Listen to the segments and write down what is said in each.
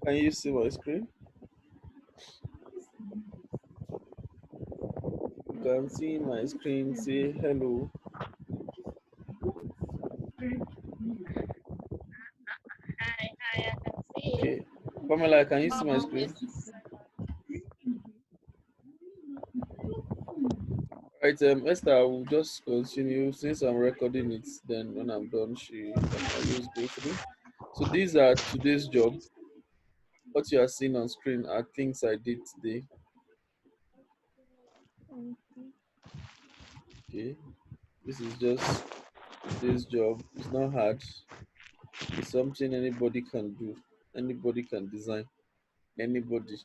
Can you see my screen? You can see my screen. Say hello. Hi, I can see. Okay. Pamela, can you see my screen? Right, Esther, I will just continue since I'm recording it. Then when I'm done, she can always go through. So these are today's job. What you are seeing on screen are things I did today. Okay, this is just today's job. It's not hard. It's something anybody can do. Anybody can design. Anybody.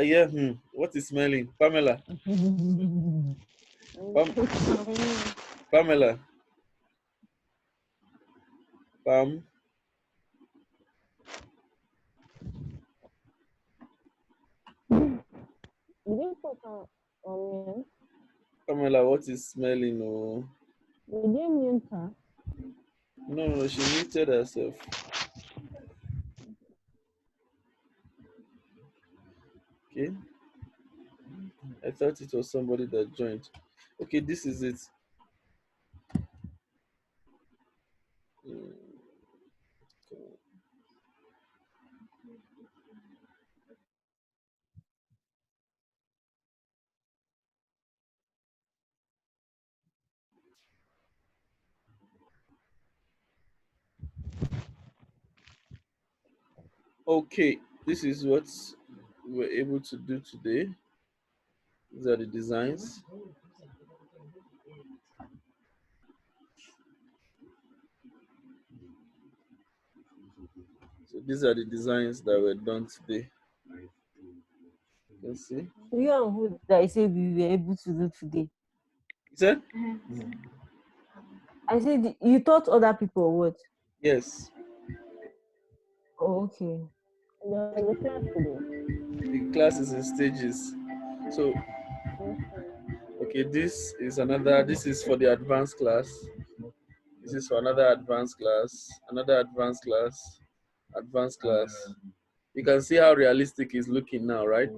Yeah. What is smelling? Pamela. Pam- Pamela. Pam. You didn't put on mute. Pamela. What is smelling? Oh, You didn't mute her. no, no, she muted herself. Okay. I thought it was somebody that joined. Okay, this is it. Mm, Okay, this is what we're able to do today. These are the designs. So these are the designs that were done today. You can see. You and who that I said we were able to do today. You said? I said you taught other people or what? Yes. Oh, okay. The class today. The class is in stages. So okay, this is for the advanced class. This is for another advanced class, another advanced class, advanced class. You can see how realistic it's looking now, right?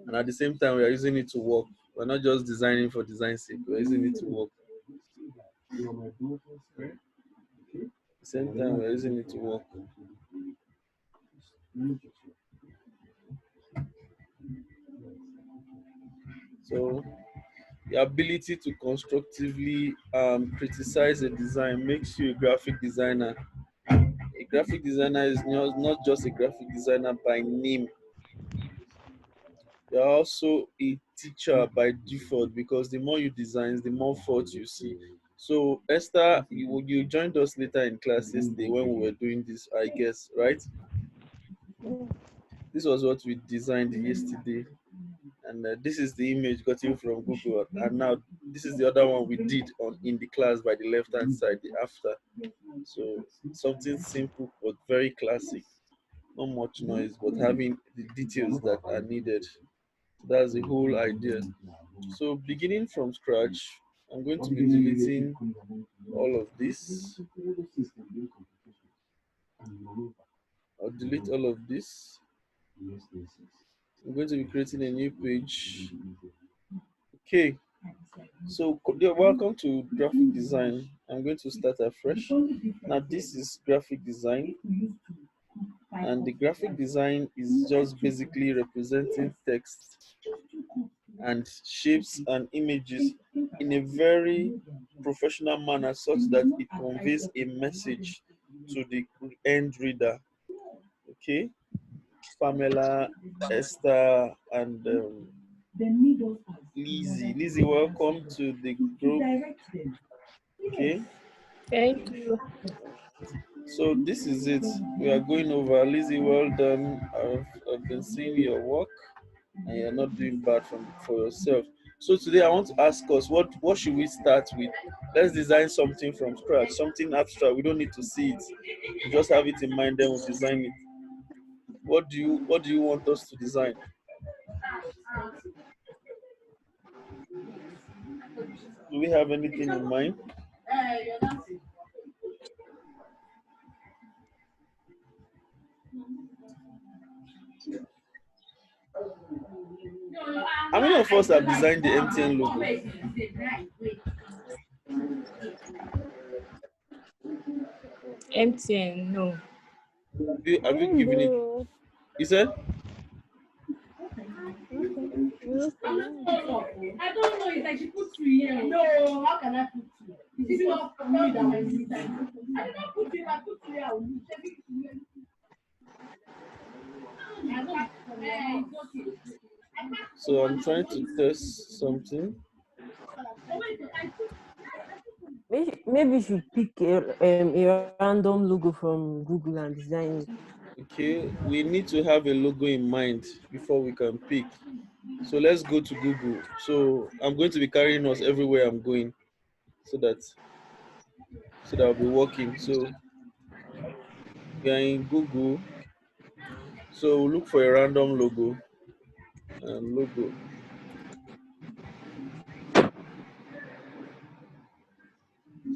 And at the same time, we are using it to work. We're not just designing for design's sake, we're using it to work. At the same time, we're using it to work. So the ability to constructively criticize a design makes you a graphic designer. A graphic designer is not just a graphic designer by name. You're also a teacher by default because the more you design, the more faults you see. So Esther, you joined us later in class yesterday when we were doing this, I guess, right? This was what we designed yesterday, and this is the image gotten from Google. And now this is the other one we did on in the class by the left hand side, the after. So something simple but very classic. Not much noise, but having the details that are needed. That's the whole idea. So beginning from scratch, I'm going to be deleting all of this. I'll delete all of this. I'm going to be creating a new page. Okay, so welcome to graphic design. I'm going to start afresh. Now this is graphic design, and the graphic design is just basically representing text and shapes and images in a very professional manner such that it conveys a message to the end reader. Okay, Pamela, Esther, and Lizzie. Lizzie, welcome to the group. Okay, Thank you. so this is it. We are going over. Lizzie, well done. I've been seeing your work, and you're not doing bad for yourself. So today I want to ask us what should we start with? Let's design something from scratch, something abstract. We don't need to see it. We just have it in mind, then we'll design it. What do you want us to design? Do we have anything in mind? How many of us have designed the MTN logo? MTN, no. Have you I given it? do. You said? Okay. No problem. I don't know. It's like she put two here. No, how can I put two? Is it not me that was inside? I did not put it. I put two here. I will use. I don't. It's okay. So I'm trying to test something. Maybe you should pick a random logo from Google and design it. Okay, we need to have a logo in mind before we can pick. So let's go to Google. So I'm going to be carrying us everywhere I'm going, so that I'll be working. So we are in Google. So look for a random logo and logo.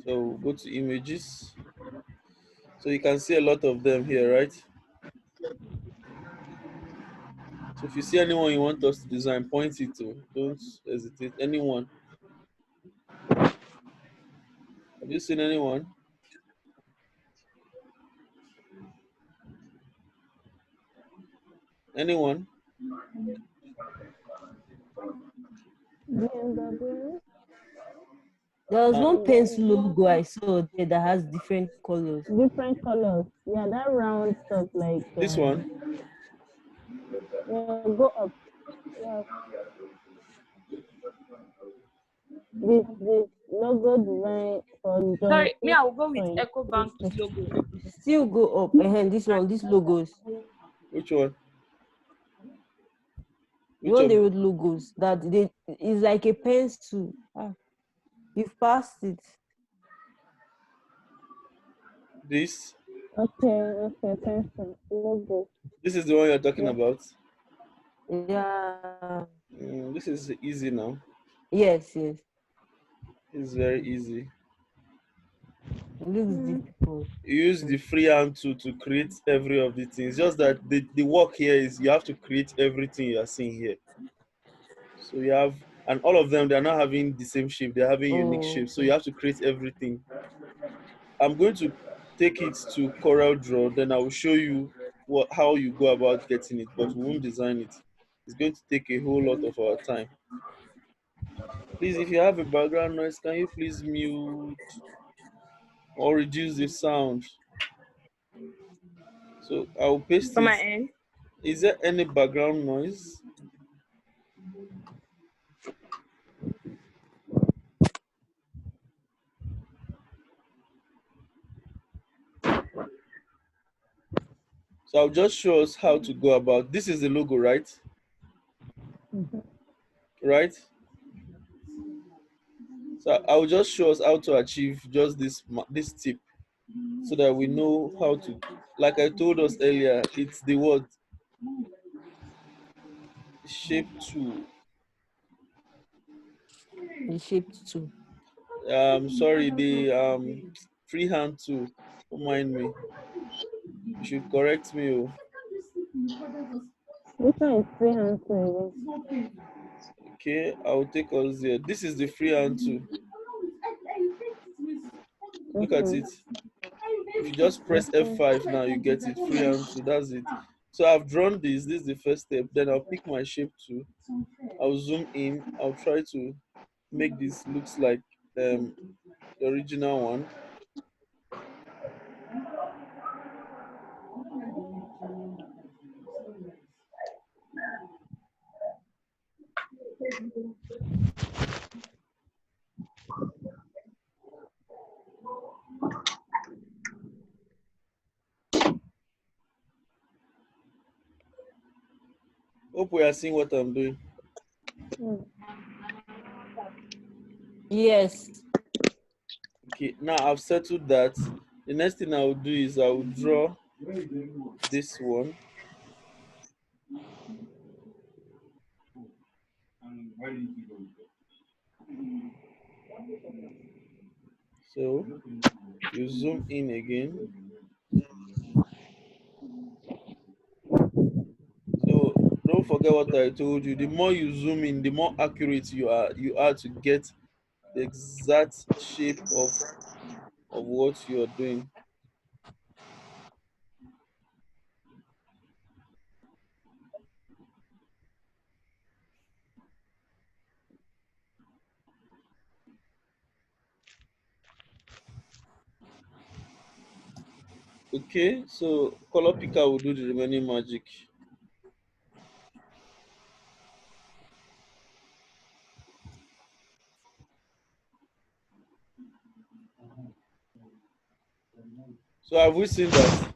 So go to images. So you can see a lot of them here, right? So if you see anyone you want us to design, point it to. Don't hesitate. Anyone. Have you seen anyone? Anyone? BMW. There was Uh, one pencil logo I saw there that has different colors. Different colors. Yeah, that round stuff like this one. yeah, go up. Yeah, this logo design for Sorry, me, joining I will go with point. Ecobank logo. Still go up. This one, these logos. Which one? The Which one of they wrote logos that they is like a pencil. You've passed it. this? Okay, pencil logo. This is the one you're talking Yeah. about. Yeah. This is easy now. Yes. It's very easy. It looks Mm. difficult. You use the freehand tool to create every of the things. Just that the work here is you have to create everything you are seeing here. So you have, and all of them, they're not having the same shape, they're having unique Oh, shapes. So you have to create everything. I'm going to take it to Corel Draw, then I will show you how you go about getting it, but we won't design it. It's going to take a whole lot of our time. Please, if you have a background noise, can you please mute or reduce the sound? So I'll paste from it. my end. Is there any background noise? So I'll just show us how to go about. This is the logo, right? Right? So I'll just show us how to achieve just this tip, so that we know how to. Like I told us earlier, it's the word shape tool. The shape too. Sorry, the freehand tool. Don't mind me. You should correct me. Oh. This one is freehand too. Okay, I'll take us there. This is the freehand tool. Look at Okay. it. If you just press Okay. F5 now, you get it. Freehand tool. That's it. So I've drawn this. This is the first step. Then I'll pick my shape tool. I'll zoom in. I'll try to make this looks like the original one. Hope we are seeing what I'm doing. Mm. Yes. Okay, now I've settled that. The next thing I will do is I will draw this one. So you zoom in again. don't forget what I told you. The more you zoom in, the more accurate you are to get the exact shape of what you are doing. Okay, so color picker will do the remaining magic. So have we seen that?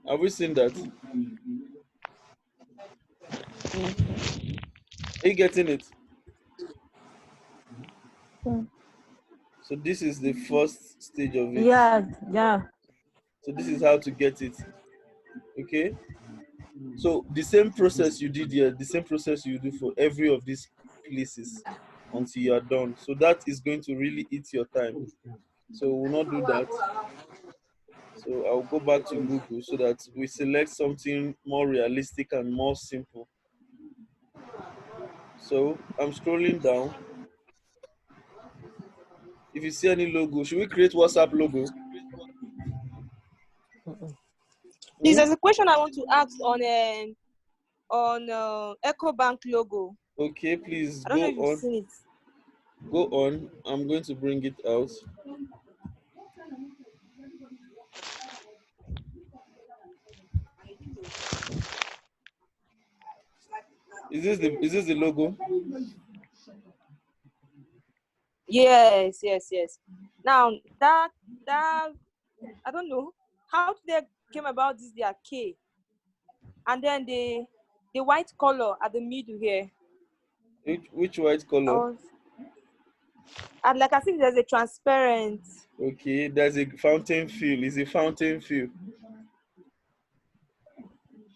Have we seen that? Are you getting it? Yeah. So this is the first stage of it. Yeah, yeah. So this is how to get it. Okay. So the same process you did here, the same process you do for every of these places until you are done. So that is going to really eat your time. So we'll not do that. So I'll go back to Google so that we select something more realistic and more simple. So I'm scrolling down. If you see any logo, should we create WhatsApp logo? Please, Hmm? there's a question I want to ask on Ecobank logo. Okay, please I don't know go if you've on. seen it. Go on. I'm going to bring it out. Is this the logo? Yes. Now that I don't know how they came about this their K, and then the white color at the middle here. Which white I color? was and like I think there's a transparent Okay, there's a fountain fill. Is a fountain fill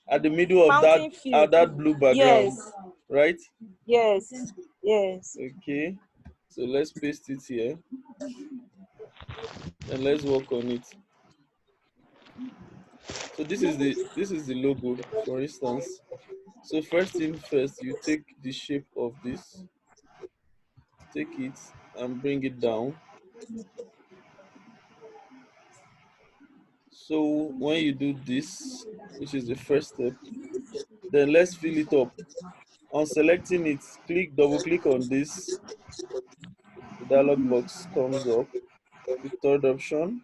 at the middle of fountain field. that blue background, Yes, right? yes, yes. Okay, so let's paste it here and let's work on it. So this is the logo, for instance. So first thing first, you take the shape of this, take it and bring it down. So when you do this, which is the first step, then let's fill it up. On selecting it, double click on this. The dialog box comes up. The third option.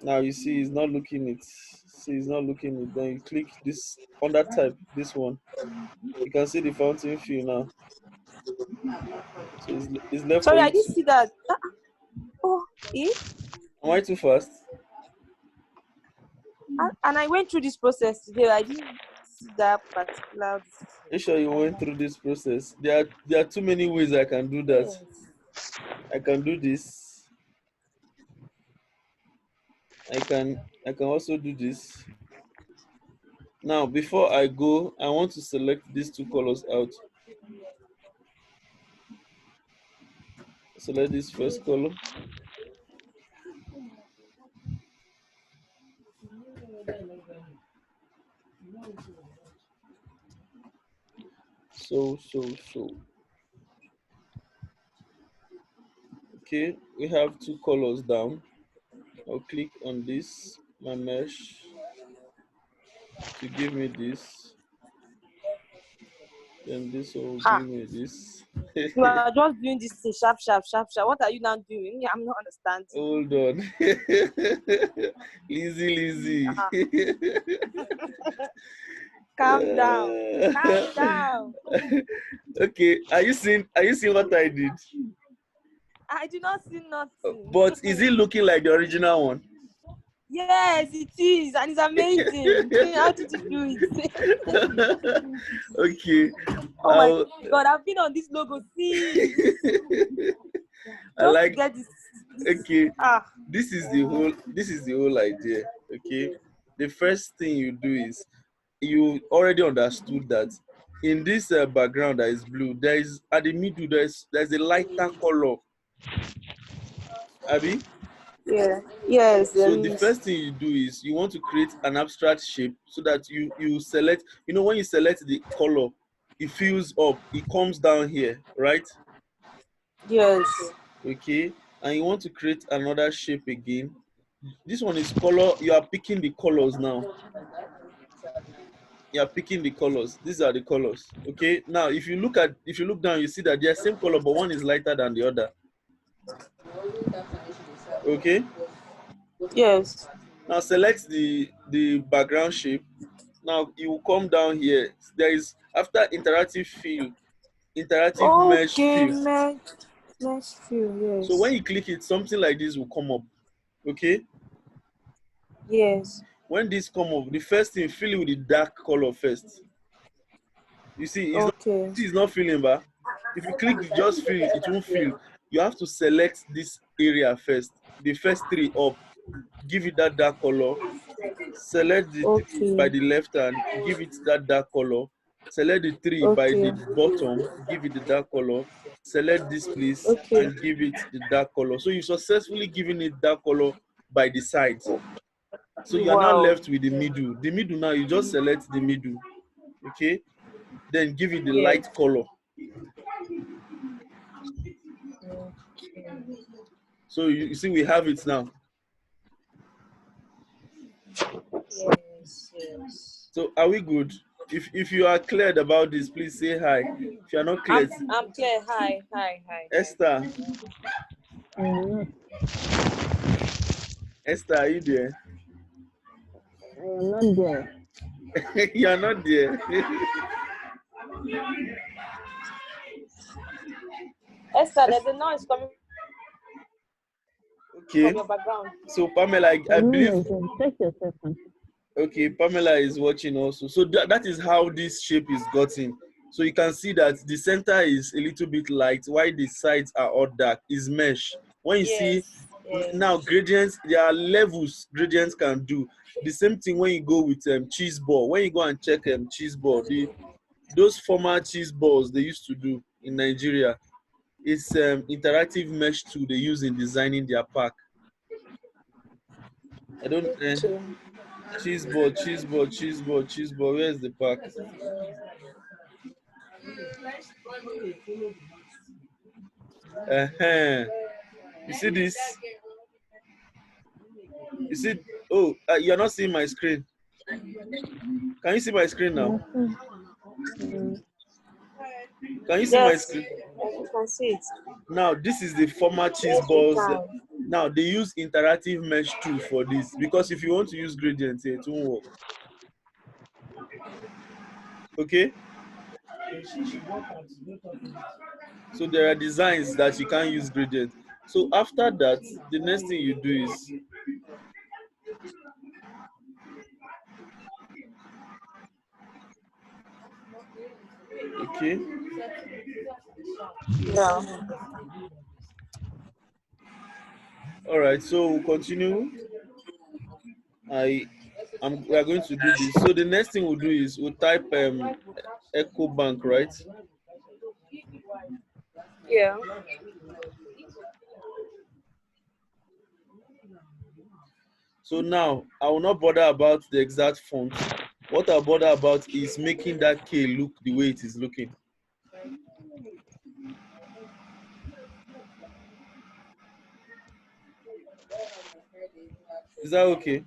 Now you see it's not looking it. See it's not looking it. Then you click this under type, this one. You can see the fountain fill now. So it's left for Sorry, you I didn't to. see that. Oh, Am I too fast? and I went through this process today. I didn't see that particular. Are you sure you went through this process? There are too many ways I can do that. Yes. I can do this. I can also do this. Now before I go, I want to select these two colors out. Select this first color. So. Okay, we have two colors down. I'll click on this, my mesh, to give me this. Then this one will Ha! give me this. You are just doing this thing sharp, sharp, sharp, sharp. What are you now doing? I'm not understanding. Hold on. Lizzy. Uh-uh. Calm down. Calm down. Okay, are you seeing what I did? I do not see nothing. But is it looking like the original one? Yes, it is, and it's amazing. How did you do it? Okay. Oh my God, I've been on this logo since I just to like. get this. Okay, Ah, this is the whole idea. Okay, the first thing you do is you already understood that in this background that is blue, there is at the middle there's a lighter color. Abby, Yeah. Yes, there So the is. first thing you do is you want to create an abstract shape so that you select, when you select the color, it fills up, it comes down here, right? Yes. Okay, and you want to create another shape again. This one is color. You are picking the colors now. You are picking the colors. These are the colors. Okay, now if you look down, you see that they are same color, but one is lighter than the other. Okay, Yes. now select the background shape. Now you will come down here. There is, after interactive mesh Okay, fill. mesh fill. So when Yes. you click it, something like this will come up. Okay, Yes. when this come up, the first thing, fill it with the dark color first. You see, Okay. it's not filling, but if you click the just fill, it won't fill. You have to select this area first, the first three up, give it that dark color. Select the three by Okay. the left hand, give it that dark color. Select the three by Okay. the bottom, give it the dark color. Select this place Okay. and give it the dark color. So you successfully given it dark color by the sides. So you are now Wow. left with the middle. The middle now, you just select the middle. Okay, then give it the Yes. light color. So you see, we have it now. Yes. Yes. So are we good? If you are cleared about this, please say hi. If you are not cleared, I'm clear. Hi. Hi. Hi. Hi. Esther, I am not. Esther, are you there? I am not there. You are not there. Esther, there's a noise coming from Okay. your background. So Pamela, I I'm not believe. there. Check yourself. Okay, Pamela is watching also. So that is how this shape is gotten. So you can see that the center is a little bit light, while the sides are all dark. Is mesh. When you see Yes. Yes. now gradients, there are levels gradients can do. The same thing when you go with cheese ball. When you go and check cheese ball, those former cheese balls they used to do in Nigeria, it's interactive mesh tool they use in designing their pack. I don't Okay. cheese ball, cheese ball, cheese ball, cheese ball. Where's the pack? Uh-huh. You see this? You see? Oh, you're not seeing my screen. Can you see my screen now? Can you see my Yes. screen? You can see it. Now, this is the former cheese Yes, we balls. can. Now, they use interactive mesh tool for this because if you want to use gradients, it won't work. Okay? So there are designs that you can't use gradient. So after that, the next thing you do is, okay, Yeah. all right. So we'll continue. We are going to do this. So the next thing we'll do is we'll type Ecobank, right? Yeah. So now I will not bother about the exact font. What I'll bother about is making that K look the way it is looking. Is that okay?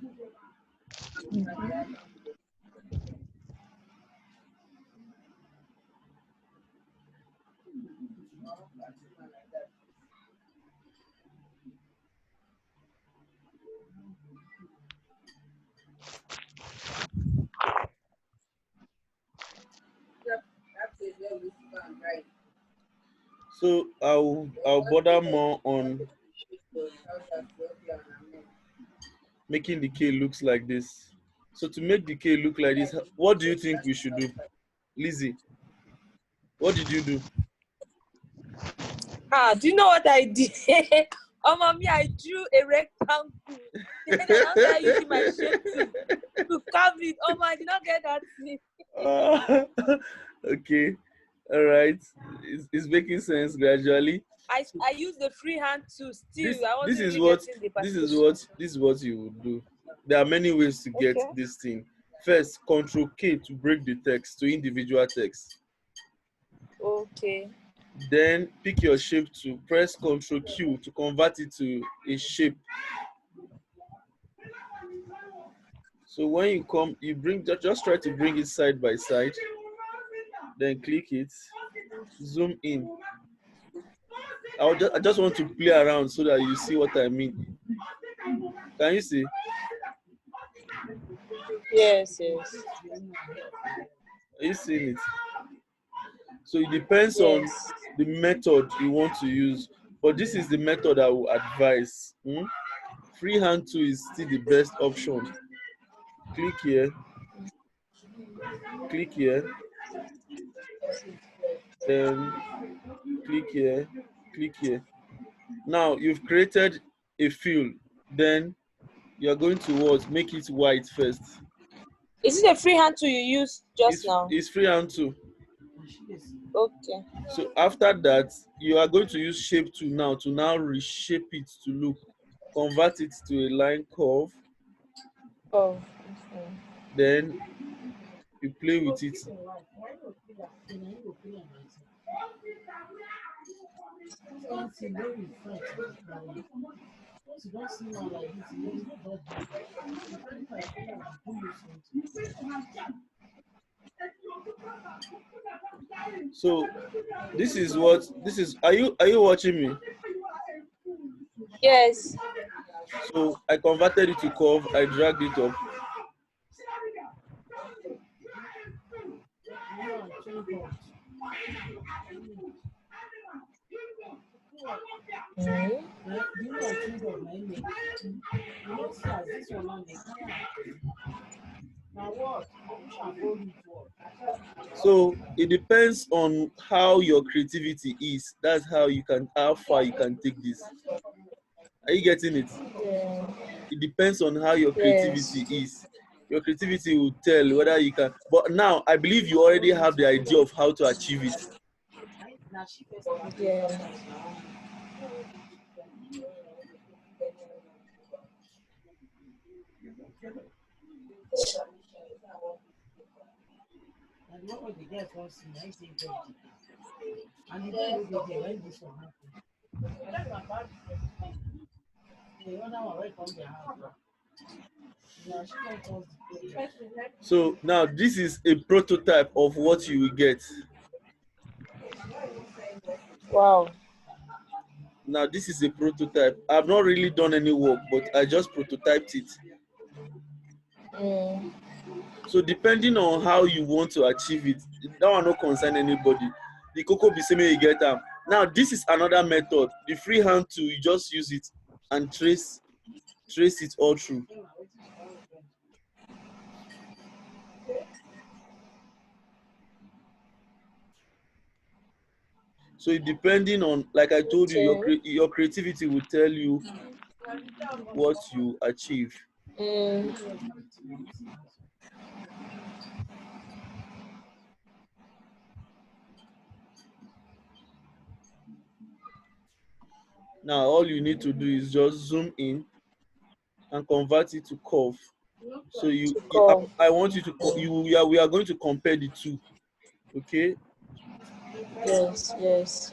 So I'll bother more on making the K looks like this. So to make the K look like this, what do you think we should do? Lizzie, what did you do? Do you know what I did? Oh, mommy, I drew a rectangle. Then I now started using my shape to carve it. Oh, I did not get that thing. Okay, all right. It's making sense gradually. I use the freehand too. Still, I This wasn't is really what getting the this is partition. what this is what you would do. There are many ways to get Okay. this thing. First, Control K to break the text to individual text. Okay. Then pick your shape to press Control Q to convert it to a shape. So when you come, you bring just try to bring it side by side. Then click it, zoom in. I just want to play around so that you see what I mean. Can you see? Yes, yes, Are you seeing it? So it depends on yes. the method you want to use. But this is the method I will advise. Freehand tool is still the best option. Click here, click here, then click here, click here. Now you've created a fill. Then you're going to what? Make it white first. Is it a freehand tool you used just now? It's freehand tool. Okay. So after that, you are going to use shape tool now to now reshape it to look, convert it to a line curve. Oh. Okay. Then you play with it. So this is. Are you watching me? Yes. So I converted it to curve. I dragged it up. Mm. So it depends on how your creativity is. That's how far you can take this. Are you getting it? Yeah. It depends on how your creativity Yes. is. Your creativity will tell whether you can. But now I believe you already have the idea of how to achieve it. Yeah. So now this is a prototype of what you will get. Wow. Now this is a prototype. I've not really done any work, but I just prototyped it. Mm. So depending on how you want to achieve it, that will not concern anybody. The cocoa be saying you get them. Now this is another method. The freehand tool, you just use it and trace it all through. So depending on, like I told you, Okay. your creativity will tell you what you achieve. Mm. Now all you need to do is just zoom in and convert it to curve. So To call. I want you to we are going to compare the two. Okay. Yes. Yes.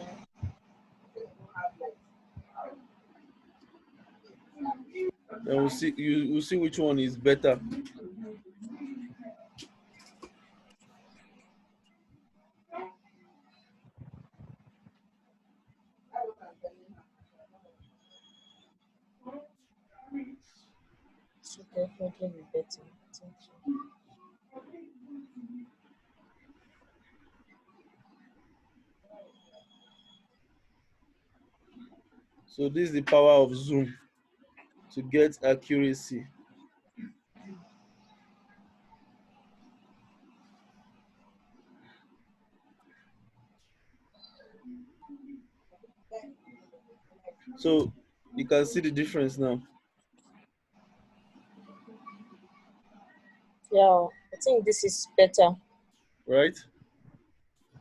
Then we'll see which one is better. Should definitely be better. Thank you. So this is the power of zoom to get accuracy. So you can see the difference now, Yeah. I think this is better. right?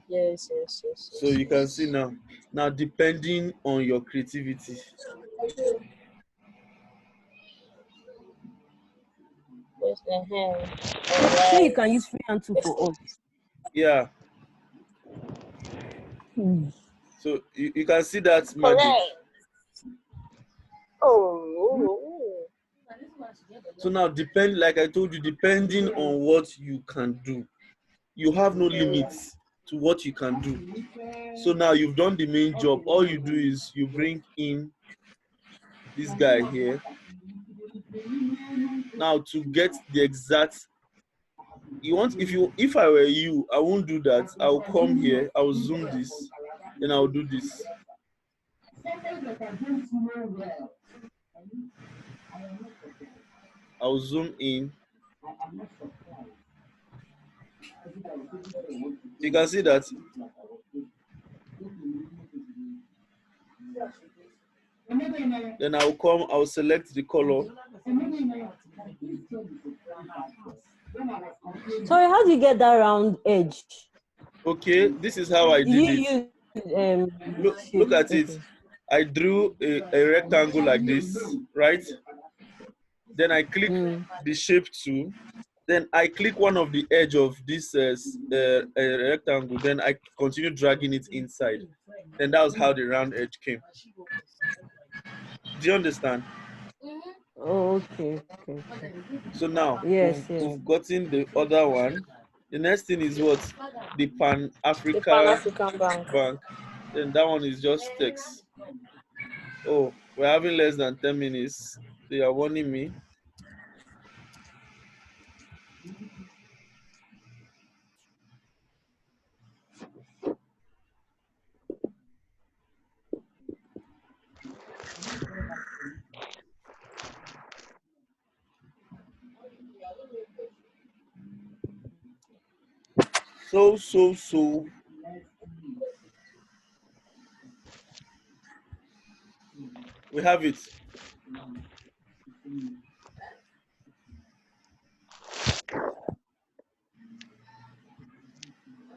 Yes. So you can see now. Now, depending on your creativity. Yes. So you Alright. can use freehand tool for us. Yeah. So you can see that magic. Correct. Oh. So now, like I told you, depending on what you can do, you have no limits to what you can do. So now you've done the main job. All you do is you bring in this guy here. Now to get the exact, if I were you, I won't do that. I'll come here, I'll zoom this, then I'll do this. I'll zoom in. You can see that. Then I'll select the color. Sorry, how do you get that round edge? Okay, this is how I Did did you it. use Look shape? at it. Okay. I drew a rectangle like this, right? Then I click the shape tool. Then I click one of the edge of this rectangle. Then I continue dragging it inside. Then that was how the round edge came. Do you understand? Oh, okay. So now Yes. we've gotten the other one. The next thing is what? The Pan The Pan Africa African Bank. Bank. Then that one is just text. Oh, we're having less than 10 minutes. They are warning me. So. We have it.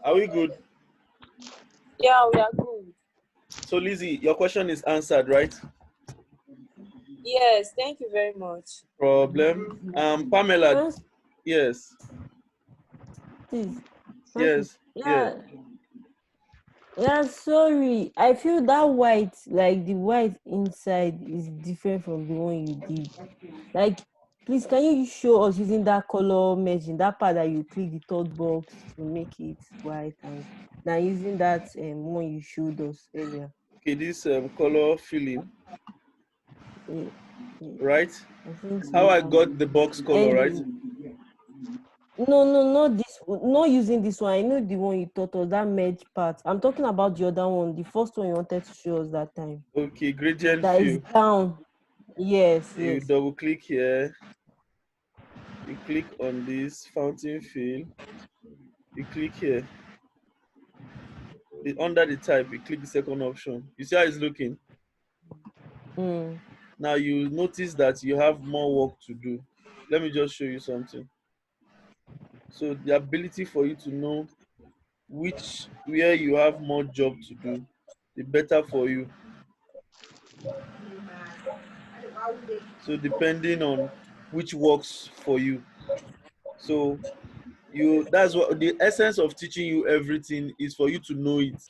Are we good? Yeah, we are good. So Lizzie, your question is answered, right? Yes, thank you very much. Problem. Pamela. Yes. Please. Yes. Yeah. Yeah, sorry. I feel that white, like the white inside, is different from the one you did. Like, please, can you show us using that color merging, that part that you click the third box to make it white, and now using that one you showed us earlier. Okay, this color filling, Yeah, yeah, right? I think How so. I got the box color, right? No, not this. Not using this one. I know the one you taught us, that merge part. I'm talking about the other one, the first one you wanted to show us that time. Okay, gradient That is fill. down. Yes. You double click here. You click on this fountain fill. You click here. Under the type, you click the second option. You see how it's looking? Now you notice that you have more work to do. Let me just show you something. So the ability for you to know where you have more job to do, the better for you. So depending on which works for you. So that's what the essence of teaching you everything is, for you to know it.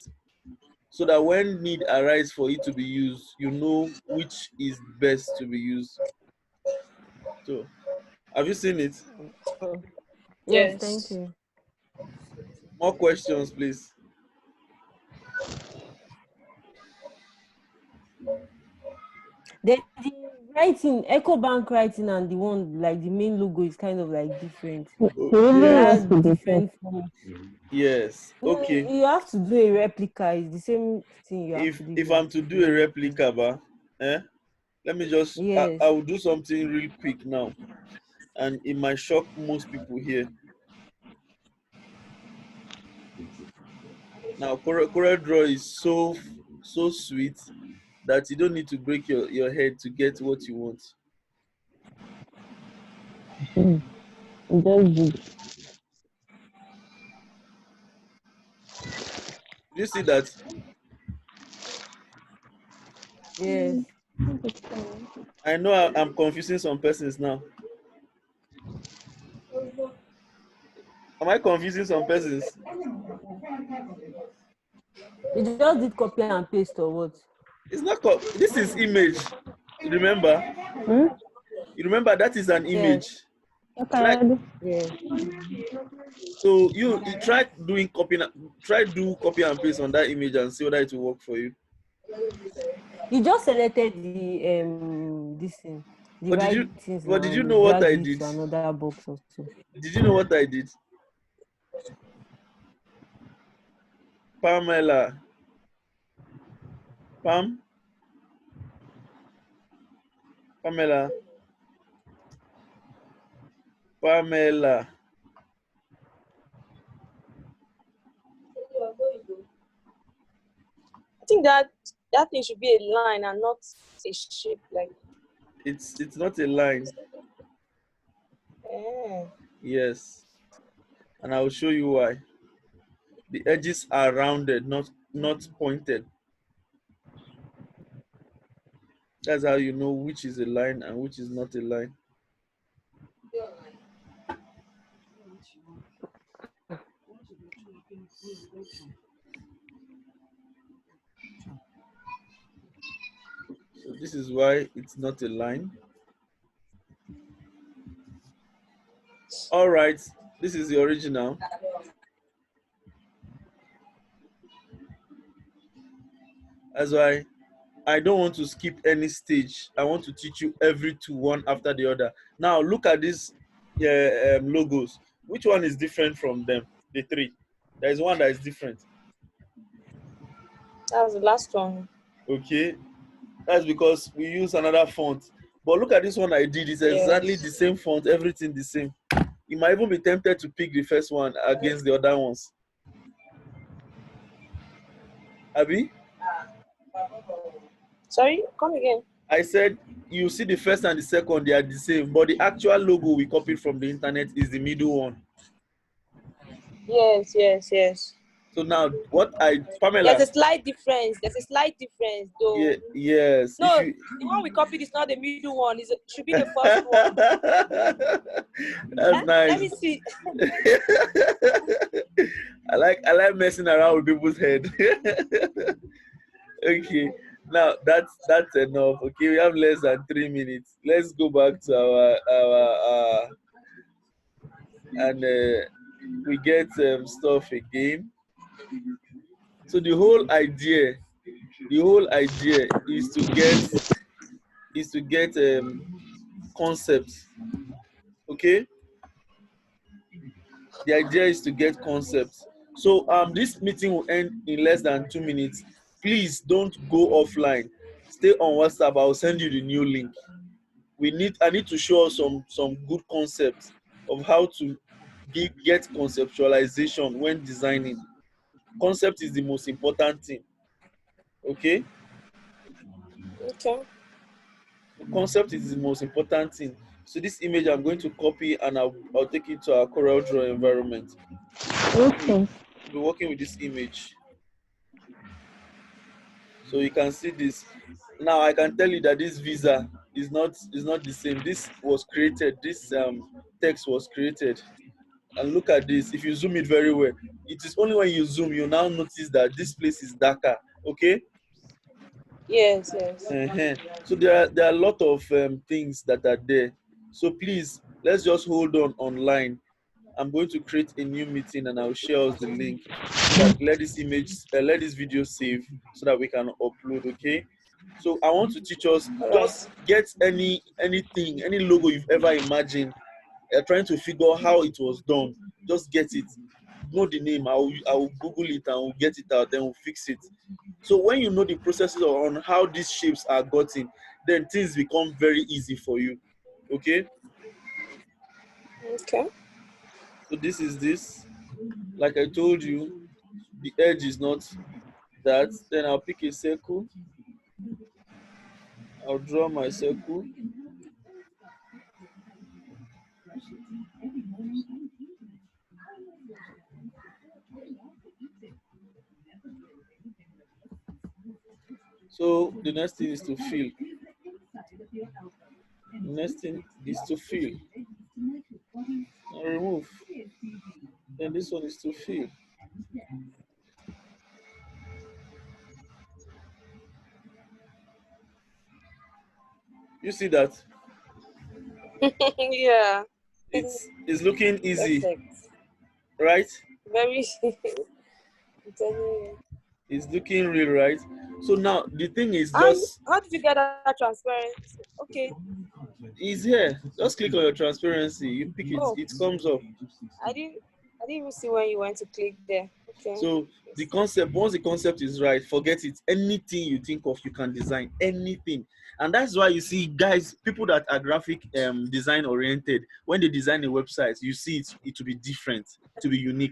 So that when need arise for it to be used, you know which is best to be used. So have you seen it? Yes, thank Yes. you. More questions, please. Then the writing, Ecobank writing, and the one like the main logo is kind of like different. He really It Okay. has wants to be different forms. Yes. No, Okay. you have to do a replica. It's the same thing you have to do if If you I'm want to to do a do it. replica, let me just I Yes. will do something real quick now, and it might shock most people here. Now, Corel Draw is so sweet that you don't need to break your head to get what you want. just Do you see that? Yes. I know I'm confusing some persons now. Am I confusing some persons? You just did copy and paste or what? It's not. This is image. Remember? Hmm? You remember that is an Yes. image. Try. Okay. Yes. So you try doing copy. Try do copy and paste on that image and see whether it will work for you. You just selected the this thing, the But did right you? things But now. did you You know what drag I it did? to another box or so. Did you know what I did? Pamela. Pam. Pamela. Pamela. I think that thing should be a line and not a shape. Like, It's not a line. eh. Yes, and I will show you why. The edges are rounded, not pointed. That's how you know which is a line and which is not a line. So this is why it's not a line. All right, this is the original. That's why I don't want to skip any stage. I want to teach you every two, one after the other. Now look at these logos. Which one is different from them? The three. There is one that is different. That was the last one. Okay, that's because we use another font. But look at this one I did. It's exactly the Yes. same font, everything the same. You might even be tempted to pick the first one against the other ones. Abby, Sorry, come again. I said you see the first and the second, they are the same, but the actual logo we copied from the internet is the middle one. Yes, yes, yes. So now, what I, There's Pamela, a slight difference. There's a slight difference, yeah, though. yes, if No, you, the one we copied is not the middle one. It should be the first one. that's Let nice. me see. I like messing around with people's head. Okay, now that's enough. Okay, we have less than 3 minutes. Let's go back to our and we get stuff again. So the whole idea is to get concepts. Okay, the idea is to get concepts. So this meeting will end in less than 2 minutes. Please don't go offline. Stay on WhatsApp. I'll send you the new link. I need to show us some good concepts of how to get conceptualization when designing. Concept is the most important thing. Okay, Okay. concept is the most important thing. So this image I'm going to copy and I'll take it to our Corel Draw environment. Okay. We'll be working with this image. So you can see this. Now I can tell you that this visa is not the same. This was created. This text was created. And look at this. If you zoom it very well, it is only when you zoom you now notice that this place is darker. Okay. Yes, yes. So there are a lot of things that are there. So please let's just hold on online. I'm going to create a new meeting and I'll share us the link so that let this video save so that we can upload. Okay. So I want to teach us, All right. just get anything, any logo you've ever imagined. You're trying to figure how it was done. Just get it. Know the name. I will Google it and we'll get it out. Then we'll fix it. So when you know the processes on how these shapes are gotten, then things become very easy for you. Okay. Okay. So this is this. Like I told you, the edge is not that. Then I'll pick a circle. I'll draw my circle. So the next thing is to fill. The next thing is to fill. Now remove. Then this one is to fill. You see that? Yeah. It's looking easy, Perfect. right? Very. I'm telling you. It's looking real, right? So now the thing is And just how did you get that transparency? Okay. is here. Just click on your transparency. You pick it. Oh, It comes up. I didn't. I didn't even see when you went to click there. Okay. So the concept, once the concept is right, forget it. Anything you think of, you can design anything, and that's why you see guys, people that are graphic design oriented, when they design a website, you see it to be different, to be unique.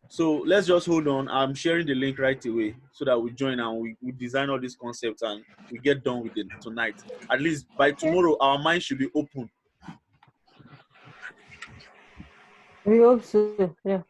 So let's just hold on. I'm sharing the link right away so that we join and we design all these concepts and we get done with it tonight. At least by Okay. tomorrow, our mind should be open. We hope so. Yeah.